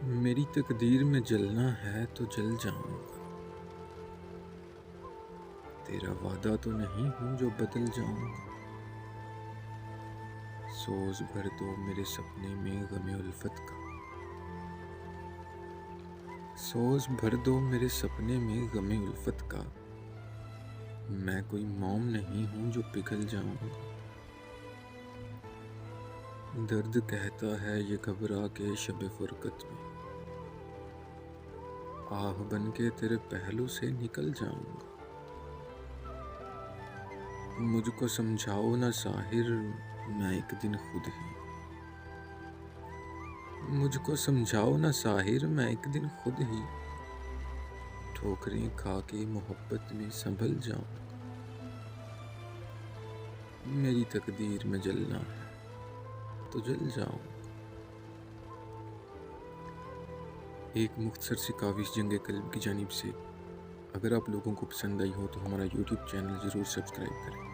मेरी तकदीर में जलना है तो जल जाऊंगा। तेरा वादा तो नहीं हूं जो बदल जाऊंगा। सोच भर दो मेरे सपने में गमे उल्फत का। सोच भर दो मेरे सपने में गमे उल्फत का। मैं कोई मोम नहीं हूं जो पिघल जाऊंगा। दर्द कहता है ये घबरा के शब फुरकत में। आह बन के तेरे पहलू से निकल जाऊंगा। मुझको समझाओ ना साहिर, मैं एक दिन खुद ही। मुझको समझाओ ना साहिर, मैं एक दिन खुद ही ठोकरें खा के मोहब्बत में संभल जाऊंगा। मेरी तकदीर में जलना है तो जल जाऊंगा। एक मुख्तसर सी काविश जंग कल्ब की जानिब से। अगर आप लोगों को पसंद आई हो तो हमारा यूट्यूब चैनल ज़रूर सब्सक्राइब करें।